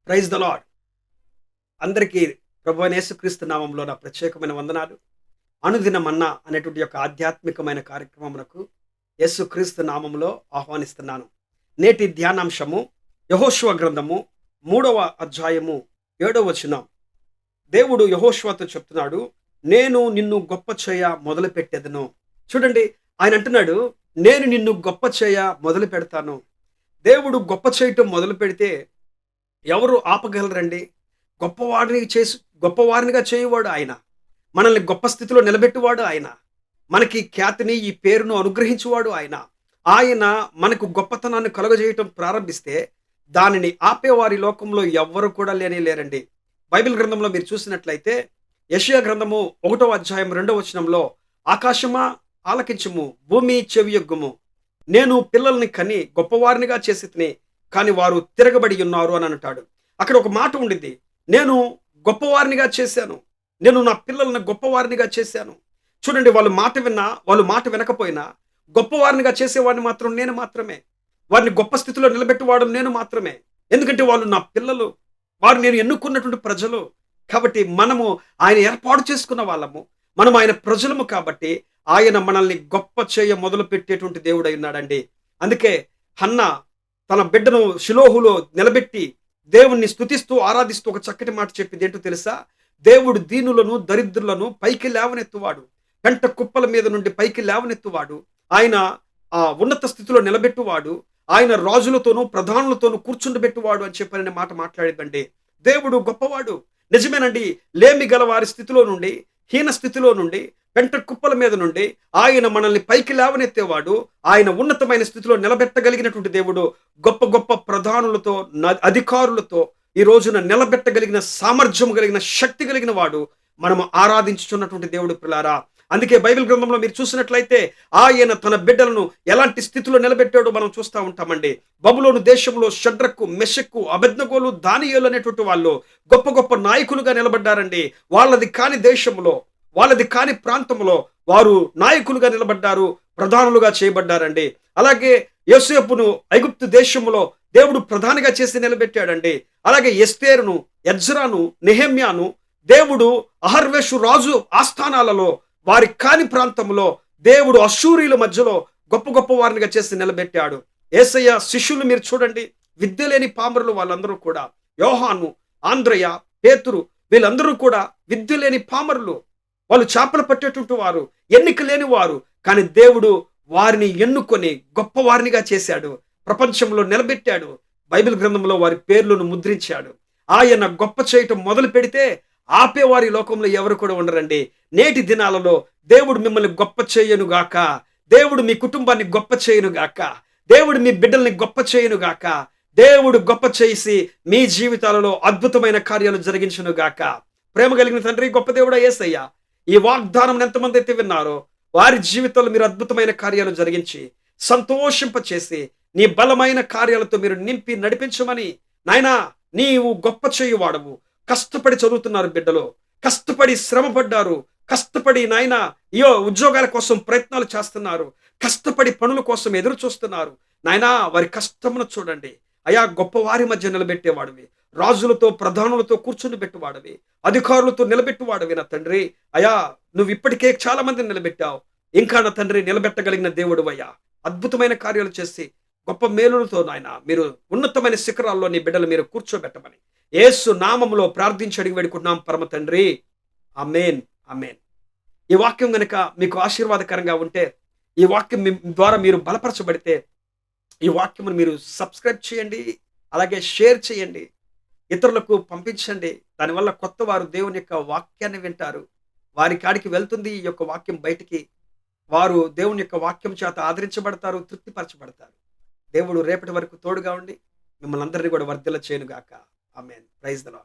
Praise the lord. అందరికీ ప్రభువైన యేసుక్రీస్తు నామములో నా ప్రత్యేకమైన వందనాలు. అనుదిన మన్నా అనేటువంటి యొక్క ఆధ్యాత్మికమైన కార్యక్రమమునకు యేసుక్రీస్తు నామములో ఆహ్వానిస్తున్నాను. నేటి ధ్యానాంశము యెహోషువ గ్రంథము 3వ అధ్యాయము 7వ వచనం. దేవుడు యెహోషువతో చెప్తున్నాడు, నేను నిన్ను గొప్ప చేయ మొదలుపెట్టెదను. చూడండి, ఆయన అంటున్నాడు, నేను నిన్ను గొప్ప చేయ మొదలు పెడతాను. దేవుడు గొప్ప చేయటం మొదలు పెడితే ఎవరు ఆపగలరండి? గొప్పవారినిగా చేయువాడు ఆయన. మనల్ని గొప్ప స్థితిలో నిలబెట్టువాడు ఆయన. మనకి ఖ్యాతిని, ఈ పేరును అనుగ్రహించువాడు ఆయన. ఆయన మనకు గొప్పతనాన్ని కలుగజేయటం ప్రారంభిస్తే దానిని ఆపేవారి లోకంలో ఎవ్వరు కూడా లేరండి. బైబిల్ గ్రంథంలో మీరు చూసినట్లయితే యెషయా గ్రంథము 1వ అధ్యాయం 2వ వచనంలో, ఆకాశమా ఆలకించుము, భూమి చెవియొగ్గుము, నేను పిల్లల్ని కని గొప్పవారినిగా చేసితిని, కానీ వారు తిరగబడి ఉన్నారు అని అంటాడు. అక్కడ ఒక మాట ఉండిద్ది, నేను గొప్పవారినిగా చేశాను, నేను నా పిల్లల్ని గొప్పవారినిగా చేశాను. చూడండి, వాళ్ళు మాట విన్నా, వాళ్ళు మాట వినకపోయినా గొప్పవారినిగా చేసేవాడిని మాత్రం నేను మాత్రమే. వారిని గొప్ప స్థితిలో నిలబెట్టేవాడు నేను మాత్రమే. ఎందుకంటే వాళ్ళు నా పిల్లలు, వారు నేను ఎన్నుకున్నటువంటి ప్రజలు. కాబట్టి మనము ఆయన ఏర్పాటు చేసుకున్న వాళ్ళము, మనం ఆయన ప్రజలము. కాబట్టి ఆయన మనల్ని గొప్ప చేయ మొదలు పెట్టేటువంటి దేవుడై ఉన్నాడండి. అందుకే హన్నా తన బిడ్డను షిలోహులో నిలబెట్టి దేవుణ్ణి స్తుతిస్తూ ఆరాధిస్తూ ఒక చక్కటి మాట చెప్పింది. ఏంటో తెలుసా? దేవుడు దీనులను దరిద్రులను పైకి లేవనెత్తువాడు, పెంట కుప్పల మీద నుండి పైకి లేవనెత్తువాడు. ఆయన ఉన్నత స్థితిలో నిలబెట్టువాడు, ఆయన రాజులతోనూ ప్రధానులతోనూ కూర్చుండబెట్టువాడు అని చెప్పిన మాట మాట్లాడిందండి. దేవుడు గొప్పవాడు, నిజమేనండి. లేమి గల వారి స్థితిలో నుండి, హీన స్థితిలో నుండి, పెంట కుప్పల మీద నుండి ఆయన మనల్ని పైకి లేవనెత్తేవాడు. ఆయన ఉన్నతమైన స్థితిలో నిలబెట్టగలిగినటువంటి దేవుడు. గొప్ప గొప్ప ప్రధానులతో, అధికారులతో ఈ రోజున నిలబెట్టగలిగిన సామర్థ్యం కలిగిన, శక్తి కలిగిన వాడు మనము ఆరాధించుచున్నటువంటి దేవుడు పిల్లారా. అందుకే బైబిల్ గ్రంథంలో మీరు చూసినట్లయితే ఆయన తన బిడ్డలను ఎలాంటి స్థితిలో నిలబెట్టాడో మనం చూస్తూ ఉంటామండి. బబులోను దేశంలో షడ్రకు, మెషక్కు, అబేద్నెగోలు, దానియేలు అనేటువంటి వాళ్ళు గొప్ప గొప్ప నాయకులుగా నిలబడ్డారండి. వాళ్ళది కాని దేశంలో, వాళ్ళది కాని ప్రాంతంలో వారు నాయకులుగా నిలబడ్డారు, ప్రధానులుగా చేయబడ్డారండి. అలాగే యోసేపును ఐగుప్తు దేశంలో దేవుడు ప్రధానిగా చేసి నిలబెట్టాడండి. అలాగే ఎస్తేరును, ఎజ్రాను, నెహెమ్యాను దేవుడు అహర్వేషు రాజు ఆస్థానాలలో, వారి కాని ప్రాంతంలో దేవుడు అష్షూరీయుల మధ్యలో గొప్ప గొప్ప వారినిగా చేసి నిలబెట్టాడు. యేసయ్య శిష్యులు మీరు చూడండి, విద్య లేని పామరులు వాళ్ళందరూ కూడా. యోహాను, ఆంద్రయ, పేతురు వీళ్ళందరూ కూడా విద్య లేని పామరులు. వాళ్ళు చేపలు పట్టేటువంటి వారు, ఎన్నిక లేని వారు. కానీ దేవుడు వారిని ఎన్నుకొని గొప్ప వారినిగా చేశాడు, ప్రపంచంలో నిలబెట్టాడు. బైబిల్ గ్రంథంలో వారి పేర్లను ముద్రించాడు. ఆయన గొప్ప చేయటం మొదలు పెడితే ఆపేవారి లోకంలో ఎవరు కూడా ఉండరండి. నేటి దినాలలో దేవుడు మిమ్మల్ని గొప్ప చేయనుగాక, దేవుడు మీ కుటుంబాన్ని గొప్ప చేయనుగాక, దేవుడు మీ బిడ్డల్ని గొప్ప చేయనుగాక, దేవుడు గొప్ప చేసి మీ జీవితాలలో అద్భుతమైన కార్యాలు జరిగించునుగాక. ప్రేమ కలిగిన తండ్రి, గొప్ప దేవుడా యేసయ్య, ఈ వాగ్దానం ఎంతమంది అయితే విన్నారో వారి జీవితంలో మీరు అద్భుతమైన కార్యాలు జరిగించి సంతోషింపచేసి నీ బలమైన కార్యాలతో మీరు నింపి నడిపించమని. నాయనా, నీవు గొప్ప చేయువాడవు. కష్టపడి చదువుతున్నారు బిడ్డలు, కష్టపడి శ్రమపడ్డారు, కష్టపడి నాయనా ఉద్యోగాల కోసం ప్రయత్నాలు చేస్తున్నారు, కష్టపడి పనుల కోసం ఎదురు చూస్తున్నారు. నాయనా, వారి కష్టమును చూడండి అయా. గొప్పవారి మధ్య నిలబెట్టేవాడివి, రాజులతో ప్రధానులతో కూర్చుని పెట్టేవాడివి, అధికారులతో నిలబెట్టువాడివి నా తండ్రి. అయా, నువ్వు ఇప్పటికే చాలా మందిని నిలబెట్టావు, ఇంకా నా తండ్రి నిలబెట్టగలిగిన దేవుడు అయ్యా. అద్భుతమైన కార్యాలు చేసి గొప్ప మేలులతో నాయన మీరు ఉన్నతమైన శిఖరాల్లో నీ బిడ్డలు మీరు కూర్చోబెట్టమని యేసు నామములో ప్రార్థించి అడిగి వేడుకుంటున్నాం పరమ తండ్రి. ఆమేన్, ఆమేన్. ఈ వాక్యం గనుక మీకు ఆశీర్వాదకరంగా ఉంటే, ఈ వాక్యం ద్వారా మీరు బలపరచబడితే, ఈ వాక్యమును మీరు సబ్స్క్రైబ్ చేయండి, అలాగే షేర్ చేయండి, ఇతరులకు పంపించండి. దానివల్ల కొత్త వారు దేవుని యొక్క వాక్యాన్ని వింటారు, వారి కాడికి వెళ్తుంది ఈ యొక్క వాక్యం బయటికి. వారు దేవుని యొక్క వాక్యం చేత ఆదరించబడతారు, తృప్తిపరచబడతారు. దేవుడు రేపటి వరకు తోడుగా ఉండి మిమ్మల్ని అందరినీ కూడా వర్ధిల్ల చేయనుగాక. ఆమేన్. Praise the lord.